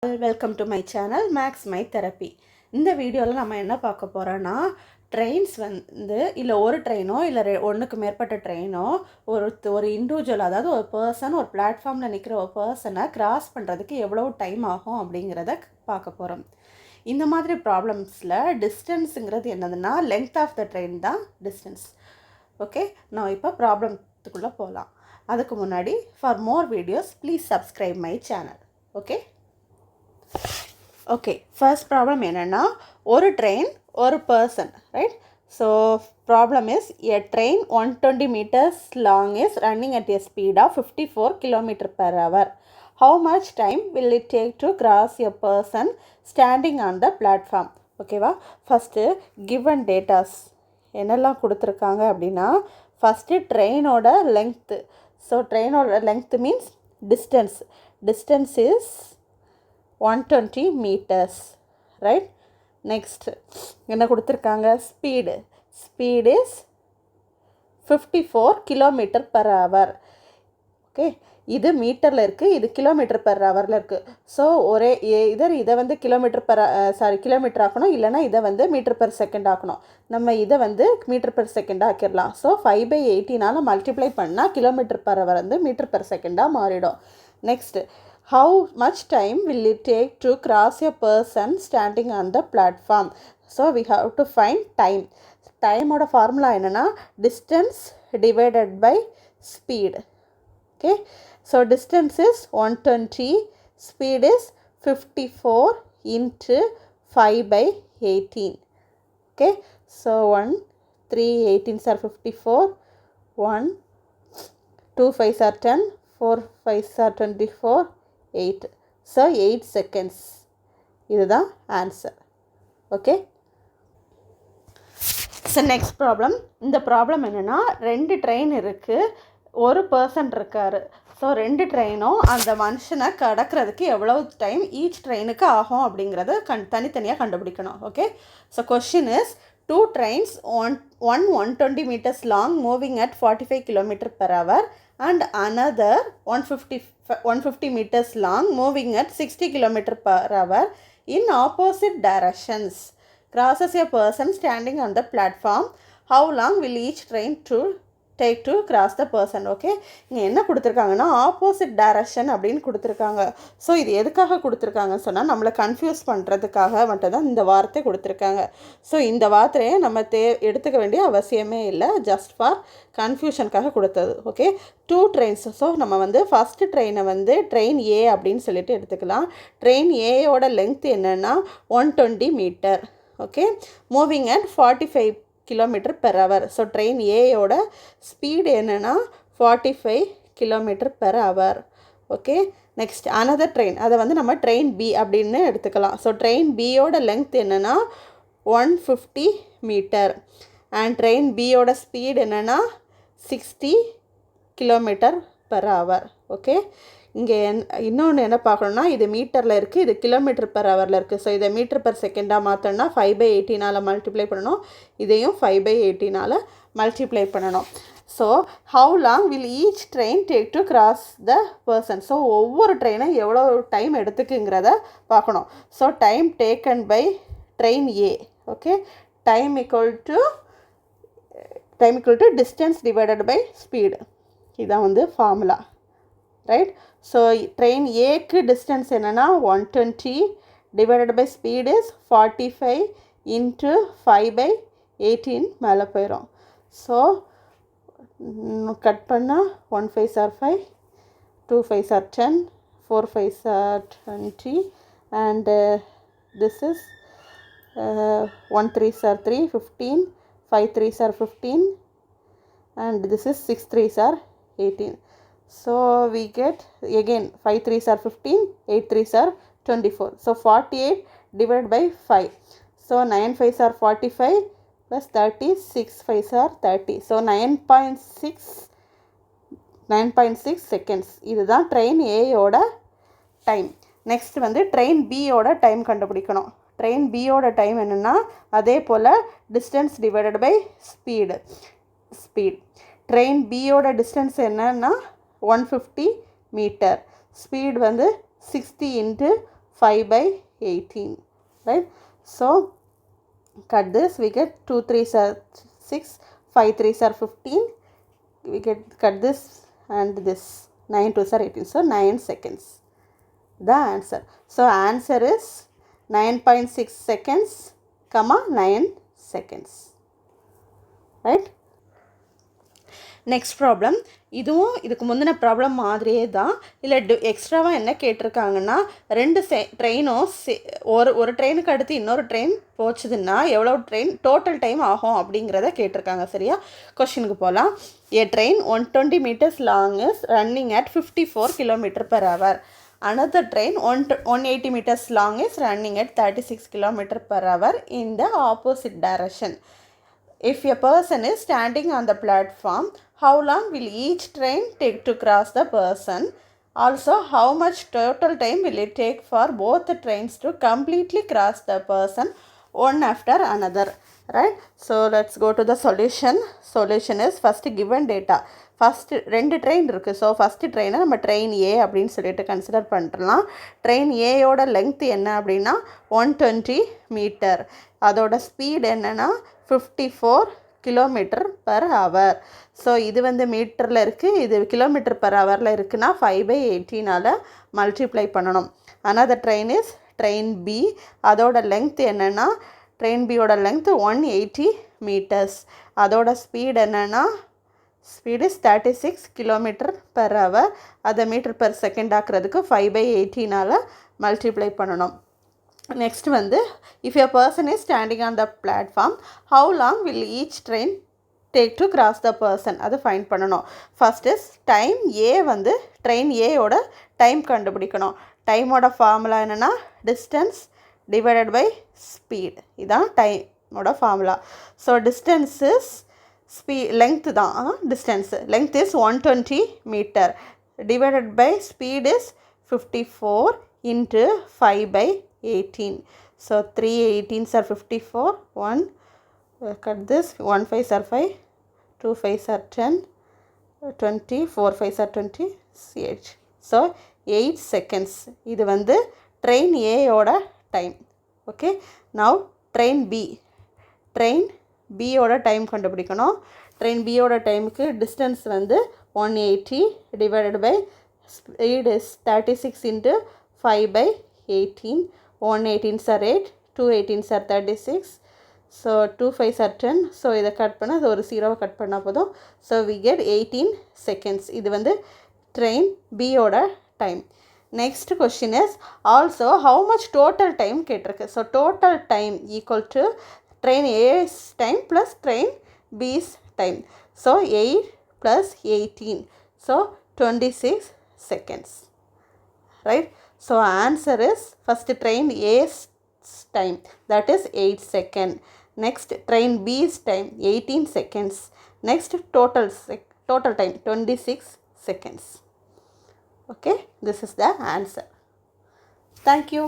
Welcome to my channel max my therapy. இந்த வீடியோவில் நம்ம என்ன பார்க்க போகிறோன்னா, ட்ரெயின்ஸ் வந்து இல்லை ஒரு ட்ரெயினோ இல்லை ஒன்றுக்கு மேற்பட்ட ட்ரெயினோ ஒரு இண்டிவிஜுவல், அதாவது ஒரு பர்சன் ஒரு பிளாட்ஃபார்மில் நிற்கிற ஒரு பர்சனை கிராஸ் பண்ணுறதுக்கு எவ்வளோ டைம் ஆகும் அப்படிங்கிறத பார்க்க போகிறோம். இந்த மாதிரி ப்ராப்ளம்ஸில் டிஸ்டன்ஸுங்கிறது என்னதுன்னா லென்த் ஆஃப் த ட்ரெயின் தான் டிஸ்டன்ஸ். ஓகே, நான் இப்போ ப்ராப்ளத்துக்குள்ளே போகலாம். அதுக்கு முன்னாடி for more videos please subscribe my channel. Okay, first problem என்னென்னா, ஒரு ட்ரெயின் ஒரு person, right? So problem is a train 120 meters long is running at a speed of 54 km/h. How much time will it take to cross a person standing on the platform? ஓகேவா? First given datas என்னெல்லாம் கொடுத்துருக்காங்க அப்படின்னா, first ட்ரெயினோட length. So ட்ரெயினோட length means distance is 120 meters, right? Next என்ன கொடுத்துருக்காங்க, speed is 54 km/h. Okay, இது மீட்டரில் இருக்குது, இது km/h இருக்குது. ஸோ ஒரே இதை வந்து கிலோமீட்டர் ஆக்கணும், இல்லைனா இதை வந்து மீட்டர்/செகண்ட் ஆக்கணும். நம்ம இதை வந்து மீட்டர்/செகண்ட் ஆக்கிடலாம். ஸோ 5/80 மல்டிப்ளை பண்ணால் km/h வந்து மீட்டர்/செகண்டாக மாறிடும். Next, how much time will it take to cross a person standing on the platform? So we have to find time. Time-ஓட ஃபார்முலா என்னென்னா distance divided by speed. Okay, so distance is 120, speed is 54 into 5/18. Okay, so 1 3 18s are 54, 1 2 5s are 10, 4 5s are 24, 8. So 8 seconds. இதுதான் answer. Okay, so next problem. இந்த problem என்னென்னா, 2 train இருக்குது, ஒரு person இருக்கார். So 2 ட்ரெயினும் அந்த மனுஷனை கடக்கிறதுக்கு எவ்வளோ டைம் ஈச் ட்ரெயினுக்கு ஆகும் அப்படிங்கிறத தனித்தனியாக கண்டுபிடிக்கணும். Okay, so question is 2 trains, one 120 meters long moving at 45 km/h and another 150 meters long moving at 60 km/h in opposite directions crosses a person standing on the platform. How long will each train take to cross the person? Okay, இங்கே என்ன கொடுத்துருக்காங்கன்னா opposite direction அப்படின்னு கொடுத்துருக்காங்க. So இது எதுக்காக கொடுத்துருக்காங்கன்னு சொன்னால் நம்மளை கன்ஃபியூஸ் பண்ணுறதுக்காக மட்டும்தான் இந்த வார்த்தை கொடுத்துருக்காங்க. ஸோ இந்த வார்த்தையை நம்ம எடுத்துக்க வேண்டிய அவசியமே இல்லை, ஜஸ்ட் ஃபார் கன்ஃபியூஷனுக்காக கொடுத்தது. Okay, 2 trains. ஸோ நம்ம வந்து ஃபஸ்ட்டு ட்ரெயினை வந்து ட்ரெயின் ஏ அப்படின்னு சொல்லிட்டு எடுத்துக்கலாம். ட்ரெயின் ஏயோட லெங்க்த் என்னென்னா 120 meter. Okay, moving at 45 km/h. So train ஏயோட ஸ்பீடு என்னென்னா 45 km/h. Okay, next another train, அதை வந்து நம்ம ட்ரெயின் பி அப்படின்னு எடுத்துக்கலாம். ஸோ ட்ரெயின் பியோட லெங்க்த் என்னென்னா 150 மீட்டர் அண்ட் ட்ரெயின் பியோட ஸ்பீடு என்னென்னா 60 km/h. ஓகே, இங்கே இன்னொன்று என்ன பார்க்கணுன்னா, இது மீட்டரில் இருக்குது, இது km/h இருக்குது. ஸோ இதை மீட்டர்/செகண்டாக மாற்றோன்னா 5/80 மல்டிப்ளை பண்ணணும், இதையும் 5/80 மல்டிப்ளை பண்ணணும். So how long will each train take to cross the person? So ஒவ்வொரு ட்ரெயினும் எவ்வளோ டைம் எடுத்துக்குங்கிறத பார்க்கணும். So time taken by train A. Okay, time equal to distance divided by speed. இதான் வந்து ஃபார்முலா, ரைட்? ஸோ ட்ரெயின் ஏக்கு distance என்னென்னா 120 divided by speed is 45 into 5/18 மேலே போயிடும். ஸோ கட் பண்ணால் 1 5s are 5, 2 5s are 10, 4 5s are 20 and this is 1 3s are 3, 15, 5 3s are 15 and this is 6 3s are 18. So we get again 5 3s are 15, 8 3s are 24. So 48 divided by 5. So 9 5s are 45 plus 30, 6 5s are 30. So 9.6 seconds. இதுதான் train ஏயோட time. Next வந்து train பியோட time கண்டுபிடிக்கணும். Train பியோட time என்னென்னா அதே போல் distance divided by speed. Train பியோட டிஸ்டன்ஸ் என்னன்னா 150 மீட்டர். ஸ்பீட் வந்து 60 into 5/18, right? So cut this, we get 2 3s are 6, 5 3s are 15, we get cut this and this, 9 2s are 18, so 9 seconds the answer. So answer is 9.6 seconds comma 9 seconds, right? Next problem, இதுவும் இதுக்கு முந்தின problem மாதிரியே தான். இல்லை எக்ஸ்ட்ராவாக என்ன கேட்டிருக்காங்கன்னா, ரெண்டு ட்ரெயினும் ஒரு ட்ரெயினுக்கு அடுத்து இன்னொரு ட்ரெயின் போச்சுதுன்னா எவ்வளோ ட்ரெயின் டோட்டல் டைம் ஆகும் அப்படிங்கிறத கேட்டிருக்காங்க. சரியா, கொஷினுக்கு போகலாம். A train 120 meters long is running at 54 km/h. Another train 180 meters long is running at 36 km/h in the opposite direction. If a person is standing on the platform, how long will each train take to cross the person? Also, how much total time will it take for both the trains to completely cross the person one after another? Right? So, let's go to the solution. Solution is first given data. First 2 train இருக்குது. So first ட்ரெயினை நம்ம train ஏ அப்படின்னு சொல்லிட்டு consider பண்ணுறலாம். Train ஏயோட length என்ன அப்படின்னா 120 metre. அதோட speed என்னென்னா 54 km/h. So இது வந்து மீட்டரில் இருக்குது, இது km/h இருக்குன்னா 5/18 மல்டிப்ளை பண்ணணும். another train is train B. அதோட லெங்க்த் என்னென்னா, ட்ரெயின் பியோட லெங்க்த் 180 மீட்டர்ஸ். அதோட ஸ்பீட் என்னென்னா, ஸ்பீட் இஸ் 36 km/h. அதை மீட்டர் பெர் செகண்ட் ஆக்குறதுக்கு 5/18 மல்டிப்ளை பண்ணணும். நெக்ஸ்ட் வந்து, if a person is standing on the platform, how long will each train take to cross the person, அது find பண்ணணும். First is time A, வந்து train ஏயோட டைம் கண்டுபிடிக்கணும். டைமோட ஃபார்முலா என்னென்னா, டிஸ்டன்ஸ் டிவைடட் பை ஸ்பீட். இதுதான் டைமோட formula. So distance is length தான், distance length is 120 meter divided by speed is 54 into 5/18. So 3 18s are 54, 1 cut this, 1 5s are 5, 2 5s are 10, 20, 4 5s are 28. So 8 seconds. இது வந்து train A ஓட time. Okay, now train B. train B ஓட time கண்டுபிடிக்கணும். Train B ஓட டைமுக்கு distance வந்து 180 divided by speed is 36 into 5/18. 1 18s are 8, 2 18s are 36. So 2 5s are 10. So இதை cut பண்ணால் அது ஒரு 0 கட் பண்ணால் போதும். So we get 18 seconds. இது வந்து ட்ரெயின் B ஓட time. Next question is also how much total time கேட்டிருக்கு. So total time equal to train A's time plus train B's time. So 8 plus 18. So 26 seconds. Right? So answer is first train A's time, that is 8 seconds. Next train B's time 18 seconds. Next total time 26 seconds. Okay, this is the answer. Thank you.